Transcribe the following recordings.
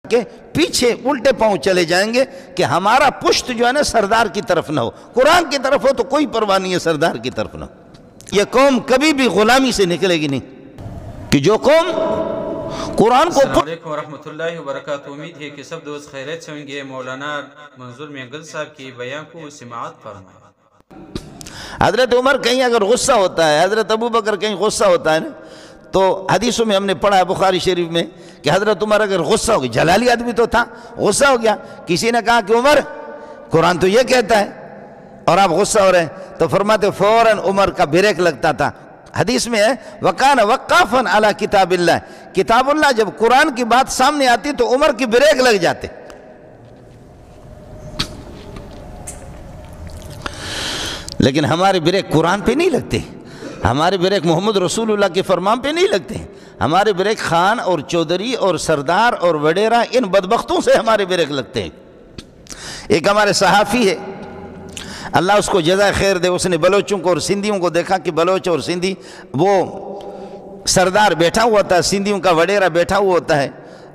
کہ پیچھے الٹے پاؤں چلے جائیں گے کہ ہمارا پشت جو ہے نا سردار کی طرف نہ ہو، قرآن کی طرف ہو تو کوئی پرواہ نہیں ہے، سردار کی طرف نہ ہو۔ یہ قوم کبھی بھی غلامی سے نکلے گی نہیں، کہ جو قوم قرآن کو السلام علیکم ورحمۃ اللہ وبرکاتہ۔ امید ہے کہ سب دوست خیریت سے ہوں گے۔ مولانا منظور مینگل صاحب کی بیان کو سماعت فرمائیں۔ حضرت عمر کہیں اگر غصہ ہوتا ہے، حضرت ابو بکر کہیں غصہ ہوتا ہے نا، تو حدیثوں میں ہم نے پڑھا ہے بخاری شریف میں کہ حضرت عمر اگر غصہ ہو گیا، جلالی آدمی تو تھا، غصہ ہو گیا، کسی نے کہا کہ عمر قرآن تو یہ کہتا ہے اور آپ غصہ ہو رہے ہیں، تو فرماتے فوراً عمر کا بریک لگتا تھا۔ حدیث میں ہے وَقَانَ وَقَّافًا عَلَى کتاب اللہ، کتاب اللہ جب قرآن کی بات سامنے آتی تو عمر کی بریک لگ جاتے۔ لیکن ہمارے بریک قرآن پہ نہیں لگتے، ہمارے بریک محمد رسول اللہ کے فرمان پہ نہیں لگتے، ہمارے بریک خان اور چودھری اور سردار اور وڈیرا ان بدبختوں سے ہمارے بریک لگتے ہیں۔ ایک ہمارے صحافی ہے، اللہ اس کو جزائے خیر دے، اس نے بلوچوں کو اور سندھیوں کو دیکھا کہ بلوچ اور سندھی، وہ سردار بیٹھا ہوا ہوتا ہے، سندھیوں کا وڈیرا بیٹھا ہوا ہوتا ہے،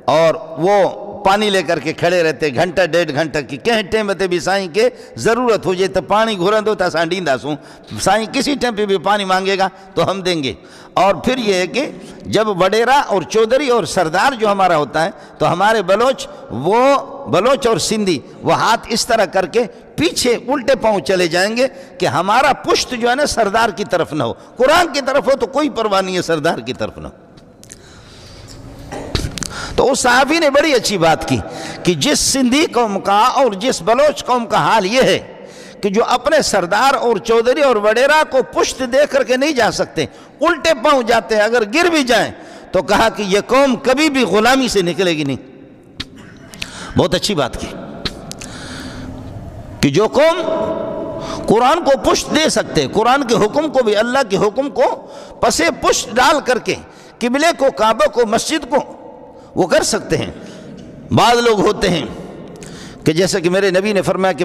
اور وہ پانی لے کر کے کھڑے رہتے گھنٹہ ڈیڑھ گھنٹہ کی، کہیں ٹائم تے بھی سائیں کے ضرورت ہو جائے تو پانی گھرندو تا سانڈیندہ سوں، سائیں کسی ٹائم پہ بھی پانی مانگے گا تو ہم دیں گے۔ اور پھر یہ ہے کہ جب وڈیرا اور چودھری اور سردار جو ہمارا ہوتا ہے تو ہمارے بلوچ اور سندھی وہ ہاتھ اس طرح کر کے پیچھے الٹے پاؤں چلے جائیں گے کہ ہمارا پشت جو ہے نا سردار کی طرف نہ ہو، قرآن کی طرف ہو تو کوئی پرواہ نہیں ہے، سردار کی طرف نہ ہو۔ تو اس صحابی نے بڑی اچھی بات کی کہ جس سندھی قوم کا اور جس بلوچ قوم کا حال یہ ہے کہ جو اپنے سردار اور چودھری اور وڈیرا کو پشت دے کر کے نہیں جا سکتے، الٹے پاؤں جاتے ہیں، اگر گر بھی جائیں تو کہا کہ یہ قوم کبھی بھی غلامی سے نکلے گی نہیں۔ بہت اچھی بات کی کہ جو قوم قرآن کو پشت دے سکتے، قرآن کے حکم کو بھی، اللہ کے حکم کو پسے پشت ڈال کر کے قبلے کو، کعبہ کو، مسجد کو وہ کر سکتے ہیں۔ بعض لوگ ہوتے ہیں کہ جیسا کہ میرے نبی نے فرمایا کہ